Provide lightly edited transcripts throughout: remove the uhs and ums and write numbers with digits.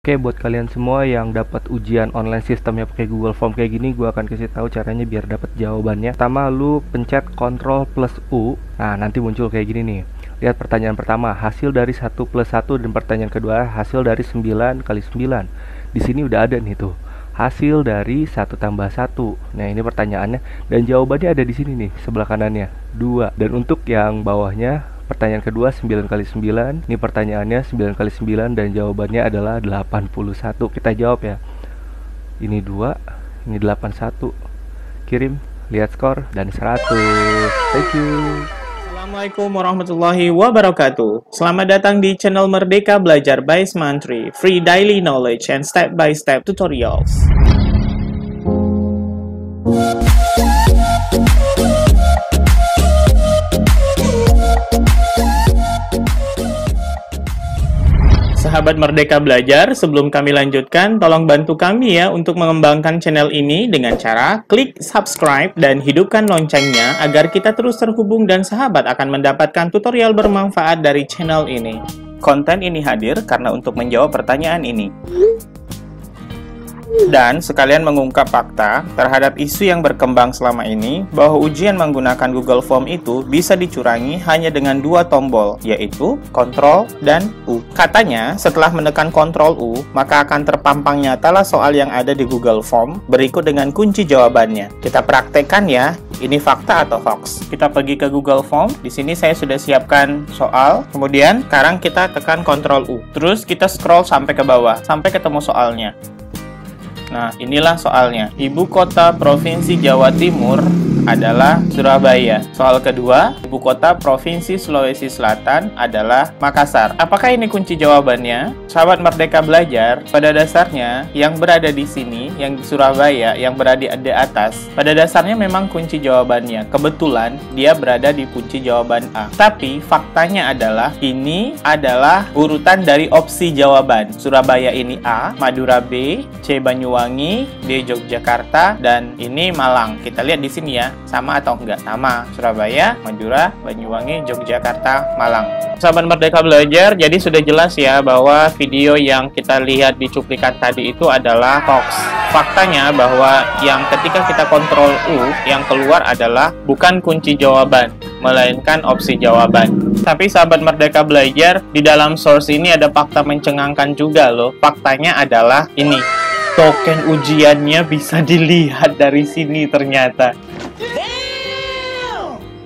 Oke, buat kalian semua yang dapat ujian online sistemnya pakai Google Form kayak gini, gue akan kasih tahu caranya biar dapat jawabannya. Pertama, lu pencet Ctrl plus U. Nah, nanti muncul kayak gini nih. Lihat pertanyaan pertama, hasil dari 1 plus 1, dan pertanyaan kedua, hasil dari 9 kali 9. Di sini udah ada nih tuh, hasil dari 1 tambah 1. Nah, ini pertanyaannya, dan jawabannya ada di sini nih, sebelah kanannya, 2. Dan untuk yang bawahnya, pertanyaan kedua 9 kali 9. Ini pertanyaannya 9 kali 9 dan jawabannya adalah 81. Kita jawab ya. Ini 2, ini 81. Kirim, lihat skor, dan 100. Thank you. Assalamualaikum warahmatullahi wabarakatuh. Selamat datang di channel Merdeka Belajar by Semantri. Free daily knowledge and step-by-step tutorials. Sahabat Merdeka Belajar, sebelum kami lanjutkan, tolong bantu kami ya untuk mengembangkan channel ini dengan cara klik subscribe dan hidupkan loncengnya agar kita terus terhubung dan sahabat akan mendapatkan tutorial bermanfaat dari channel ini. Konten ini hadir karena untuk menjawab pertanyaan ini. Dan sekalian mengungkap fakta terhadap isu yang berkembang selama ini bahwa ujian menggunakan Google Form itu bisa dicurangi hanya dengan 2 tombol, yaitu Ctrl dan U. Katanya setelah menekan Ctrl U, maka akan terpampang nyatalah soal yang ada di Google Form berikut dengan kunci jawabannya. Kita praktekkan ya, ini fakta atau hoax. Kita pergi ke Google Form. Di sini saya sudah siapkan soal. Kemudian sekarang kita tekan Ctrl U. Terus kita scroll sampai ke bawah sampai ketemu soalnya. Nah, inilah soalnya. Ibu kota Provinsi Jawa Timur adalah Surabaya. Soal kedua, ibu kota Provinsi Sulawesi Selatan adalah Makassar. Apakah ini kunci jawabannya? Sahabat Merdeka Belajar, pada dasarnya yang berada di sini, yang di Surabaya, yang berada di atas, pada dasarnya memang kunci jawabannya. Kebetulan dia berada di kunci jawaban A. Tapi faktanya adalah ini adalah urutan dari opsi jawaban. Surabaya ini A, Madura B, C Banyuwangi, D Yogyakarta, dan ini Malang. Kita lihat di sini ya. Sama atau enggak? Sama. Surabaya, Madura, Banyuwangi, Yogyakarta, Malang. Sahabat Merdeka Belajar, jadi sudah jelas ya bahwa video yang kita lihat di cuplikan tadi itu adalah hoax. Faktanya bahwa yang ketika kita Ctrl U, yang keluar adalah bukan kunci jawaban, melainkan opsi jawaban. Tapi sahabat Merdeka Belajar, di dalam source ini ada fakta mencengangkan juga loh. Faktanya adalah ini. Token ujiannya bisa dilihat dari sini ternyata.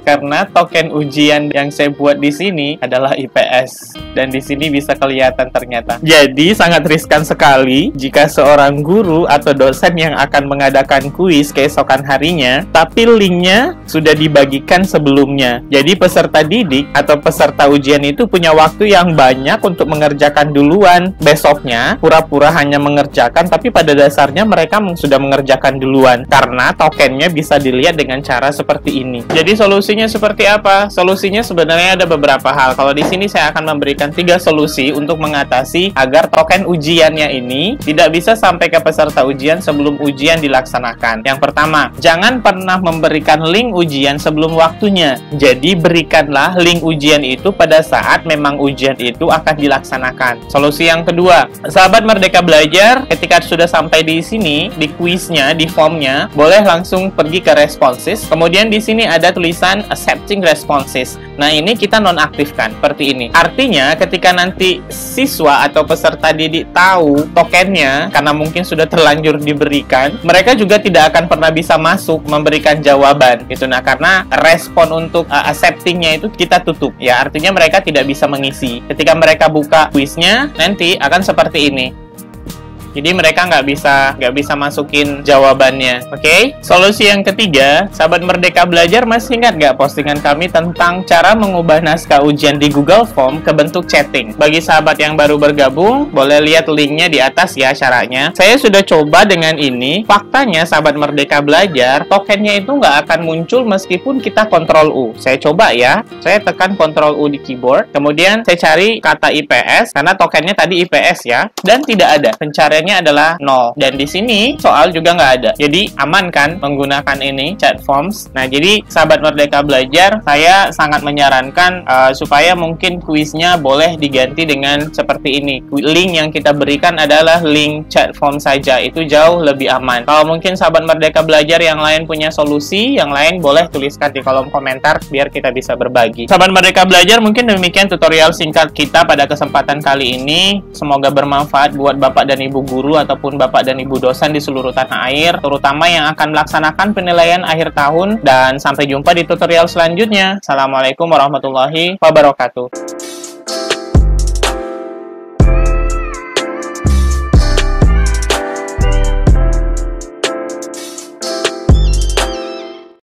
Karena token ujian yang saya buat di sini adalah IPS. Dan di sini bisa kelihatan ternyata. Jadi sangat riskan sekali jika seorang guru atau dosen yang akan mengadakan kuis keesokan harinya, tapi linknya sudah dibagikan sebelumnya. Jadi peserta didik atau peserta ujian itu punya waktu yang banyak untuk mengerjakan duluan. Besoknya pura-pura hanya mengerjakan, tapi pada dasarnya mereka sudah mengerjakan duluan. Karena tokennya bisa dilihat dengan cara seperti ini. Jadi solusinya seperti apa? Solusinya sebenarnya ada beberapa hal. Kalau di sini saya akan memberikan 3 solusi untuk mengatasi agar token ujiannya ini tidak bisa sampai ke peserta ujian sebelum ujian dilaksanakan. Yang pertama, jangan pernah memberikan link ujian sebelum waktunya. Jadi berikanlah link ujian itu pada saat memang ujian itu akan dilaksanakan. Solusi yang kedua, sahabat Merdeka Belajar, ketika sudah sampai di sini, di kuisnya, di formnya, boleh langsung pergi ke responses. Kemudian di sini ada tulisan accepting responses. Nah, ini kita nonaktifkan seperti ini. Artinya, ketika nanti siswa atau peserta didik tahu tokennya, karena mungkin sudah terlanjur diberikan, mereka juga tidak akan pernah bisa masuk memberikan jawaban. Gitu. Nah, karena respon untuk acceptingnya itu kita tutup. Ya, artinya mereka tidak bisa mengisi. Ketika mereka buka kuisnya, nanti akan seperti ini. Jadi mereka nggak bisa masukin jawabannya. Oke? Solusi yang ketiga, sahabat Merdeka Belajar masih ingat nggak postingan kami tentang cara mengubah naskah ujian di Google Form ke bentuk chatting? Bagi sahabat yang baru bergabung, boleh lihat linknya di atas ya caranya. Saya sudah coba dengan ini. Faktanya sahabat Merdeka Belajar, tokennya itu nggak akan muncul meskipun kita Ctrl U. Saya coba ya. Saya tekan Ctrl U di keyboard. Kemudian saya cari kata IPS, karena tokennya tadi IPS ya. Dan tidak ada. Pencarian penilaiannya adalah 0. Dan di sini soal juga nggak ada. Jadi aman kan menggunakan ini chat forms. Nah, jadi sahabat Merdeka Belajar, saya sangat menyarankan supaya mungkin kuisnya boleh diganti dengan seperti ini. Link yang kita berikan adalah link chat form saja. Itu jauh lebih aman. Kalau mungkin sahabat Merdeka Belajar yang lain punya solusi, yang lain boleh tuliskan di kolom komentar biar kita bisa berbagi. Sahabat Merdeka Belajar, mungkin demikian tutorial singkat kita pada kesempatan kali ini. Semoga bermanfaat buat Bapak dan Ibu guru ataupun Bapak dan Ibu dosen di seluruh tanah air, terutama yang akan melaksanakan penilaian akhir tahun. Dan sampai jumpa di tutorial selanjutnya. Assalamualaikum warahmatullahi wabarakatuh.